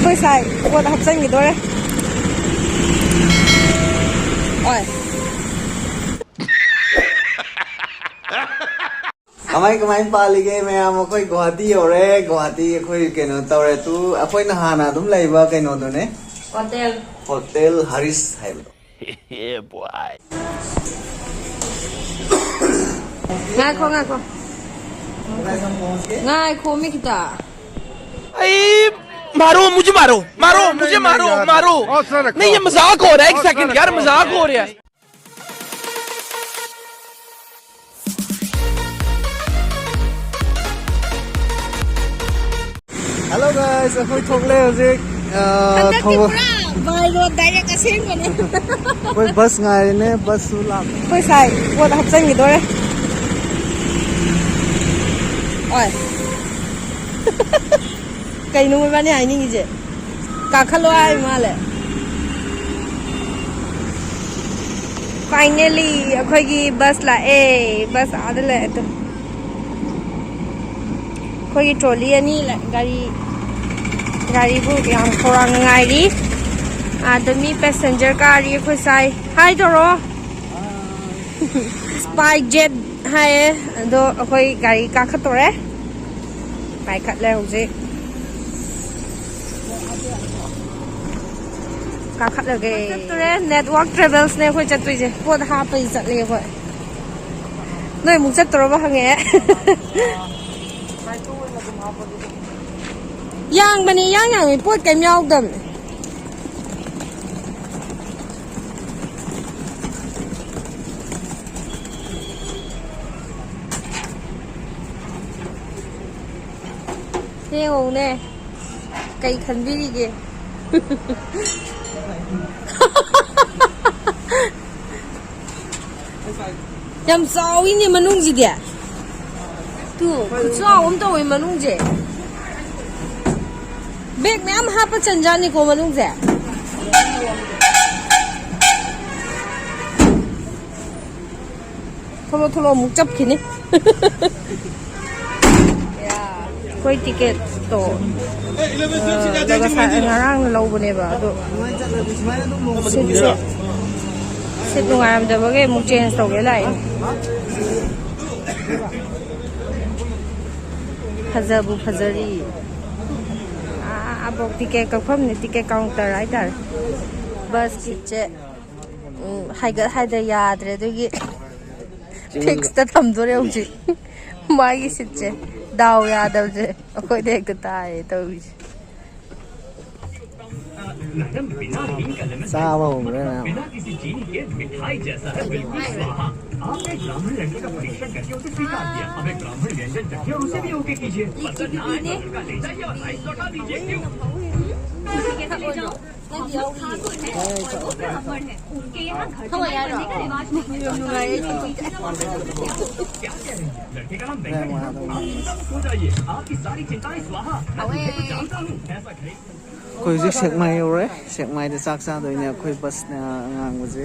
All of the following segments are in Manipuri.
Khơi xài, qua học sinh gì tôi đấy. Ôi. Kamay pali ke me am koi Guwahati ore Guwahati koi keno tore tu apoi na hana dum laiba keno to ne hotel Haris hai Yeah, boy. Ngay kho ngay kho mi kita मारो मुझे मारो नहीं ये मजाक हो रहा है एक सेकंड यार मजाक हो रहा है Hello guys apoi thokle hojik by road direct asin ko ne koi bus ngai ne bus su la khơi xài qua học sinh gì tôi đấy. Ôi. Cây nung bên này như gì cả khăn loài mà lệ finally khơi cái bus là bus à đây lệ tu khơi cái trolley này là gari bu yang korang ngai đi demi passenger gari khơi sai hai đó spy jet hai do khơi gari cả khát rồi phải khát leo gì cả khát là cái network travels này khơi chặt tụi gì buat hapa izat leh khơi nơi muốn chặt rồi bao nghe yang bên này yang mình buat cái nhau đầm thế ngủ nè cây khẩn vi đi kìa làm sao ini menung gì dia tu sao om tahu ini menung je bag में हम हाँ पर चंजानी को menung je थोड़ा मुक चप खिने koi ticket to daga sa ngarang lâu bune ba do sit nungaram da ba ge mu change to ge lai phazari abok ticket ka pham ne ticket counter ai tar bus che hai da yaad re do gi fix ta tham do re uji mai gi sit che đau ya đâu chứ khôi đẹp từ tai tôi sao mà hùng đấy nào khôi giết sẹc mai rồi sẹc mai thì chắc sao rồi nè khôi bus nè ngang cái gì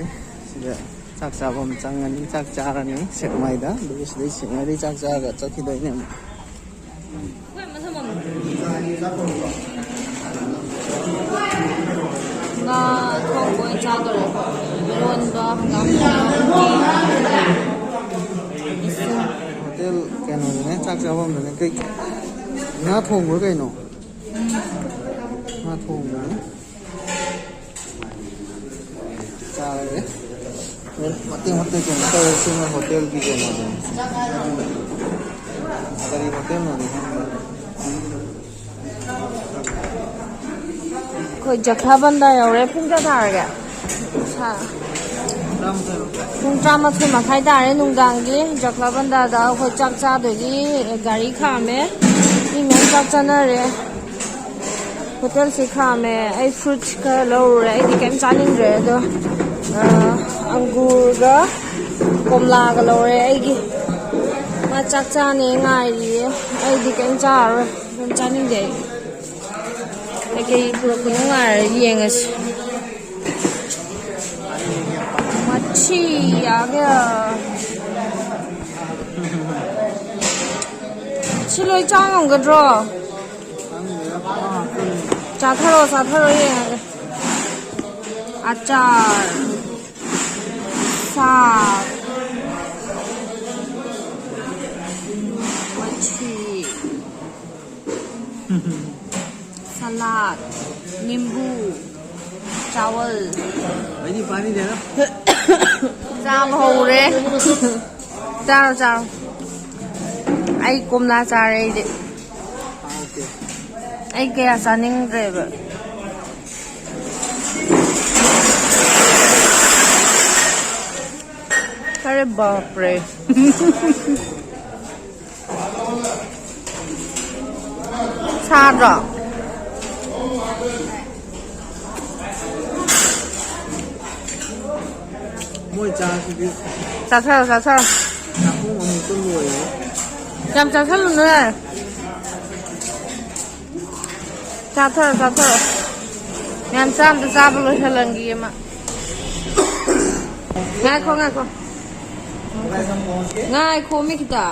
chắc sao hôm chẳng anh chắc cha ra nè sẹc mai đó đối với sẹc mai đi chắc cha cái chắc khi đấy nè nga thong boy cha do ron ba hangam hotel cái nào nè chắc sao hôm này cái ngã thùng với cái nào ngã thùng nữa cha đấy hotel cái này tôi xin hotel cái nào đấy dari hotel nào đấy khơi jakha banda yaw re phung ja thar ga sa phung tram ma thuma khai da re nungdang gi jakha banda da khoi chak cha do gi gari kha me ni me chak cha na re hotel se kha me ai fruit ka lo re ai kem cha ning re do angur ga komla ga lo re ai gi ma chak cha ne ngai ri ai di kem cha re kem cha ning de cái vừa cũng là gì nghe mà chi à cái chi lôi trang không cái rồi चाथरो ये अचार साग मच्छी सलाद नींबू चावल भाई पानी देना चाम हो रे चारो आई कुमला चारे दे आई कया चानिंग्रे अरे बाप रे सारा mỗi cha thì biết चाथरो nó cũng một con người ям चाथरो nữa चाथरो ям 참 또 잡으러 헬랑기 막 ngako ngay khô mấy kita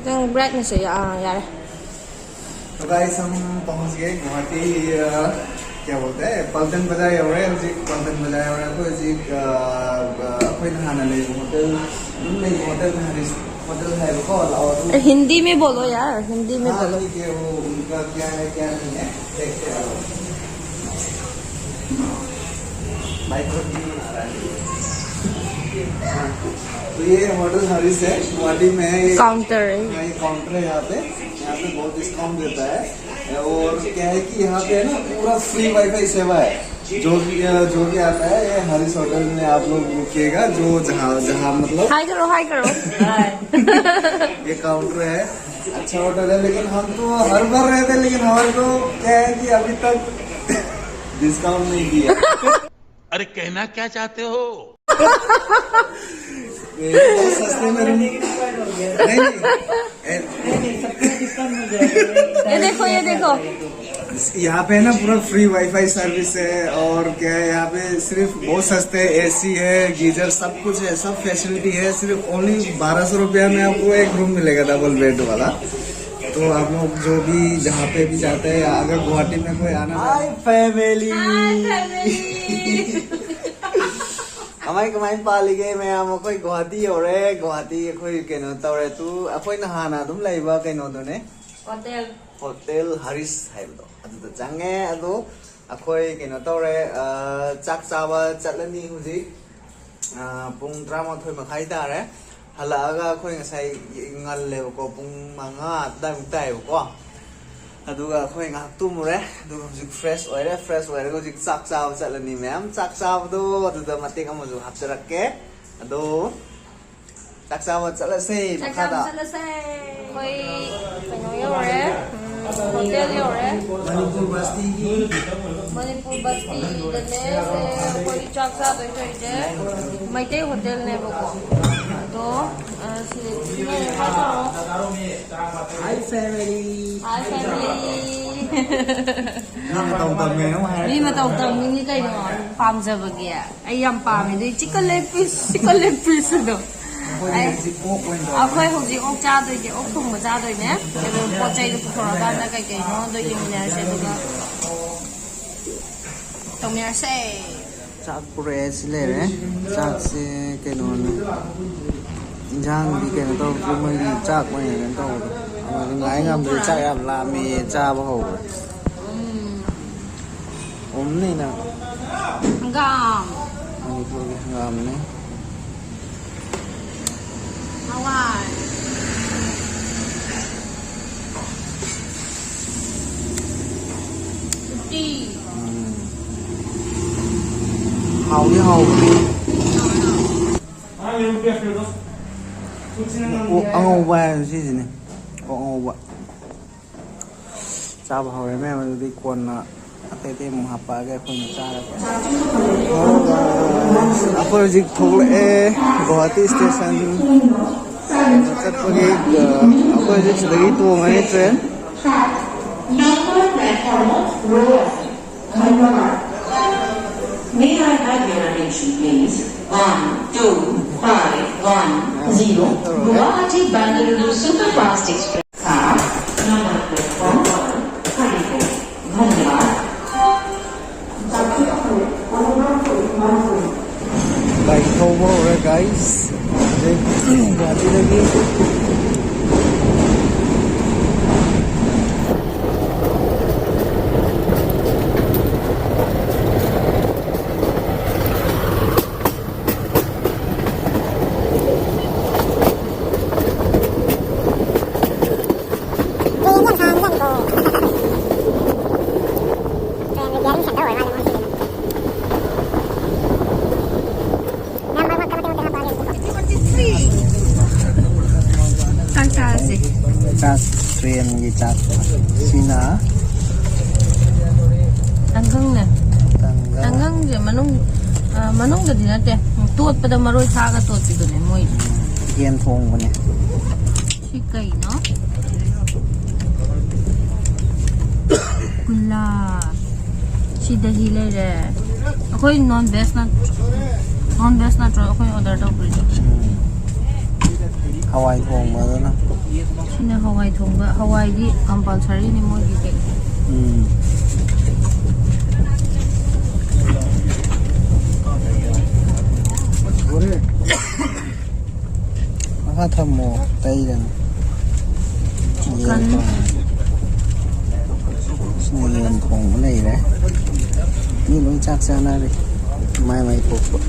đang break này sẽ यार तो गाइस हम पहुंच गए गुवाहाटी क्या बोलते हैं पल्टन बाजार हो रहे हैं जी पल्टन बाजार हो रहा है कोई जी कोई नहाना ले होटल होटल है वो और हिंदी में बोलो यार हिंदी में बोलो कि वो उनका क्या है क्या नहीं है देखते हैं माइक्रो तो ये होटल हरीश है गुवाहाटी में काउंटर है काउंटर है यहाँ पे बहुत डिस्काउंट देता है और क्या है कि यहाँ पे ना पूरा फ्री वाईफाई सेवा है जो भी आता है ये हरीश होटल में आप लोग रुकिएगा जो जहाँ मतलब हाय करो ये काउंटर है अच्छा होटल है लेकिन हम तो हर बार रहते हैं लेकिन हमारे को क्या है कि अभी तक डिस्काउंट नहीं दिया अरे कहना क्या चाहते हो सस्ते में नहीं ये देखो यहाँ पे ना पूरा फ्री वाईफाई सर्विस है और क्या है यहाँ पे सिर्फ बहुत सस्ते एसी है गीजर सब कुछ है सब फैसिलिटी है सिर्फ ओनली 1200 रुपया में आपको एक रूम मिलेगा डबल बेड वाला तो आप लोग जो भी जहाँ पे भी जाते हैं अगर गुवाहाटी में कोई आना हाय फैमिली हमारी कमाई पाली गई मैं कोई गुवाहाटी हो रहे गुवाहाटी कोई कनो तौरे तू अखोई नहाना अदुम लाइबा कनो दोने होटल हरीश हाइबदो अदुदा चंगे अदु अखोई कनो तौरे चाक चाबा चलनी हुजी पुंग 13 मखाई तारे हलागा अखोई ngasai ngalleबको पुंग 5 दाइम ताइबको अदुगा अखोई ngak tumure अदुगा हुजिक फ्रेश ओइरे हुजिक चाक चाब चलनी मैम चाक चाबदो अदुदा मतेक अमजु हापचरक्के अदो चाक चाब चलसे मखादा कोई कनो योरे होटल योरे मणिपुर बस्ती दने से कोई चाक चाब होइजे मैते होटल ने बको तो हाय फैमिली ꯃꯤ ꯃꯇꯧ ꯇꯝꯃꯤꯅꯤ ꯀꯩꯅꯣ ꯄꯥꯝꯖꯕꯒꯤ ꯑꯩ ꯌꯥꯝ ꯄꯥꯝꯃꯦ ꯑꯗꯨ ꯆꯤꯛꯀꯟ ꯂꯦഗ് ꯄꯤꯁꯗꯣ ꯑꯩꯈꯣꯏ ꯍꯧꯖꯤꯛ ꯑꯣꯛ ꯆꯥꯗꯣꯏꯅꯦ ꯑꯣꯛ ꯊꯣꯡꯕ ꯆꯥꯗꯣꯏꯅꯦ ꯑꯗꯨ ꯄꯣꯠ ꯆꯩꯗꯣ ꯄꯨꯊꯣꯔꯛꯑꯀꯥꯟꯗ ꯀꯩꯀꯩꯅꯣ ꯑꯗꯨ ꯌꯦꯡꯃꯤꯟꯅꯔꯁꯦ ꯑꯗꯨꯒ ꯇꯧꯃꯤꯟꯅꯔꯁꯦ चाक पूरे ले रहे चाक से कहोने इंजांग भी कहो तो मैं चाक मैं तो गाय चाक याब लामी चाब हो नहीं ना हंगाम मणिपुर के हंगाम ने हवाई हाउ अꯉꯧꯕ ꯁꯤꯁꯤꯅꯦ ꯑꯉꯧꯕ ꯆꯥꯕ ꯍꯧꯔꯦ ꯃꯌꯥꯝ ꯑꯗꯨꯗꯤ ꯀꯣꯟꯅ ꯑꯇꯩ ꯑꯇꯩ ꯑꯃꯨꯛ ꯍꯥꯞꯄꯛꯑꯒ ꯑꯩꯈꯣꯏꯅ ꯆꯥꯔꯒꯦ ꯑꯩꯈꯣꯏ ꯍꯧꯖꯤꯛ ꯊꯣꯛꯂꯛꯑꯦ ꯒꯨꯋꯥꯍꯥꯇꯤ ꯁ꯭ꯇꯦꯁꯟ ꯆꯠꯄꯒꯤ ꯑꯩꯈꯣꯏ ꯍꯧꯖꯤꯛ ꯁꯤꯗꯒꯤ ꯇꯣꯡꯉꯅꯤ train May I have your attention, please? 12510 Guwahati Bangalore Superfast Express. Number platform 1, Bike throw rồi guys. Đây, đi lagi. Cak train gì cak Sina Tanggang na. Tanggang di manung gadi na te. Tuot pada maroy saga tuot dito ne moy. Kian thong ko ne. Sikay no. Kula. Si dahi le re. Ako'y non-veg na try ako'y order daw ko. Hawaii thong mà đó. Sina Hawaii thong ba? Hawaii di compulsory ni mo di cake. Maka tham mô tay rằng Chicken. Sinihan thong cái này đấy. Như nó chắc ra na đi. Mai phục.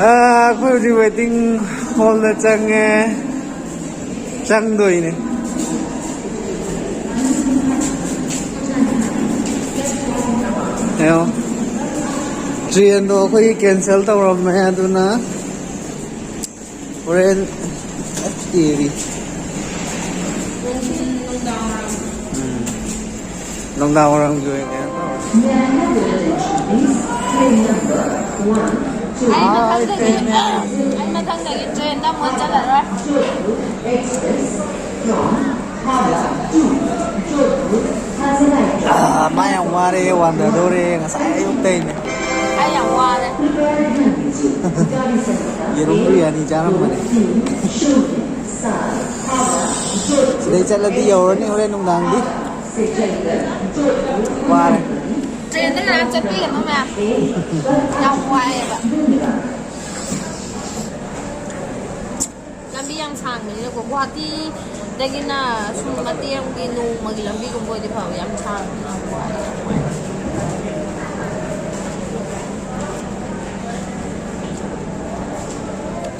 Aku di waiting hall na chang doi ne. Ayo. Train do koi cancel tau ram na adu na. Train TV. Long down orang juga ya. Anh mà thằng này train đã muốn chắc là rồi. Mai yang wari wanda dore ngasai utain. Ai yang qua đây. Yerung biryani jaram mana. Sudah jalan di jauh ni orang nunggang di. Wah. Train nó làm cho biết mà mẹ. Nhau quay vậy. Lambi yang sang ni lo ko ti dagi na sun mati yang ginu magilambi ko boy di pa yang sang na quay.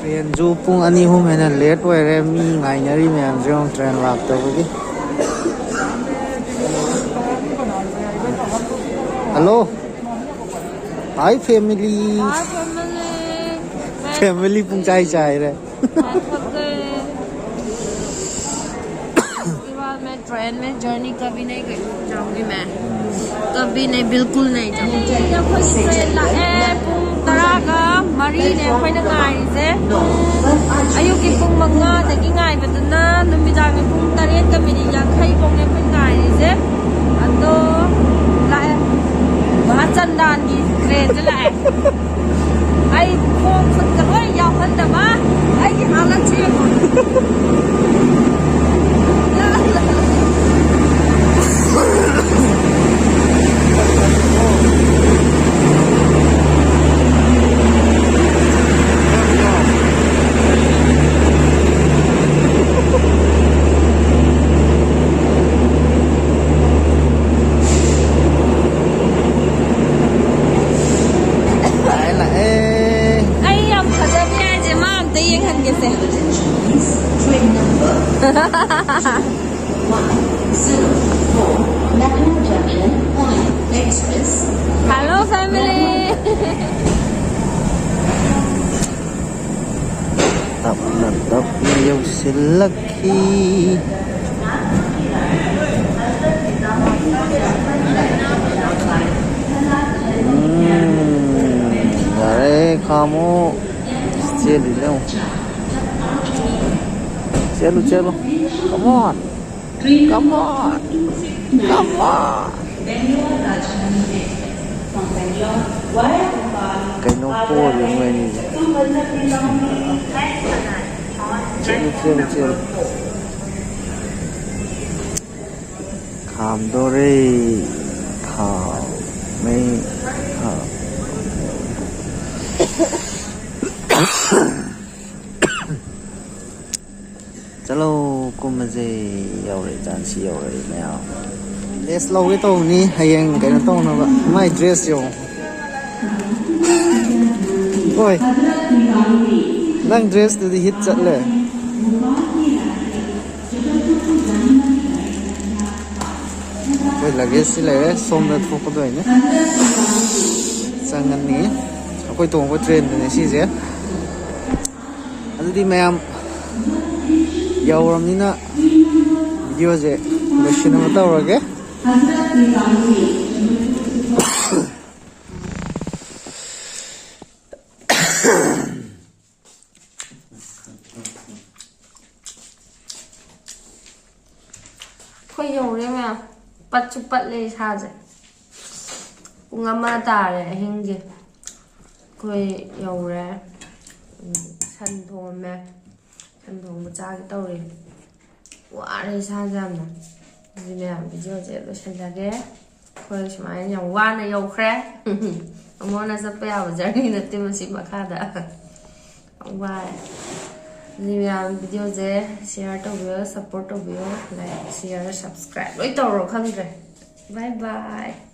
Train ju pung ani hum hena late way re mi ngai nyari me am jong train lak to gi. Hello. Hi family. Hi family. Family pung chai re. मैं ट्रेन में जर्नी कभी नहीं जाऊंगी मैं कभी नहीं बिल्कुल नहीं जाऊंगी ट्रेन लाए पुंग तरागा मरी ने अखोइना ngaꯏꯔꯤꯁꯦ ꯑꯌꯨꯛꯀꯤ ꯄꯨꯡ 5ꯗꯒꯤ ꯉꯥꯏꯕꯗꯨꯅ ꯅꯨꯃꯤꯗꯥꯡꯒꯤ ꯄꯨꯡ 7:50 ꯐꯥꯎꯅꯦ ꯑꯩꯈꯣꯏ ꯉꯥꯏꯔꯤꯁꯦ ꯑꯗꯣ ꯂꯥꯛꯑꯦ ꯃꯍꯥꯆꯟꯗꯥꯟꯒꯤ ꯇ꯭ꯔꯦꯟꯁꯦ ꯂꯥꯛꯑꯦ ꯑꯩ ꯈꯣꯡ ꯈꯨꯠꯀ ꯂꯣꯏ ꯌꯥꯎꯍꯟꯗꯕ ꯑꯩꯒꯤ ꯍꯥꯂꯠꯁꯦ ꯌꯦꯡꯉꯣ Hello family. Tập nhiều xin lucky. Đấy kamu chelu đâu. Chelu. Come on. Cái nó khô rồi người này. Chelu. Khamdore khao mai khao chalo kumaje yaure jansi yaure maya les loge to ni hayeng kaina to na ba my dress yo oi nang dress to the hit chatle oi lage sile som da thok do ne sangan ni akoi tong ko train ne si je adu di mayam yauramnina video je loshina mata orage khoi yore me pat chu pat le sa je pung ama tare hing je khoi yore san thong me san thong ma cha ke tawre wa re sa jam na ni me video je lo san ja ge khoi smai nyam wa na yau khre amona sa pa ya journey na te ma si ma kha da wa ni me video je share to bio support to bio like share subscribe loi tawro khang je bye bye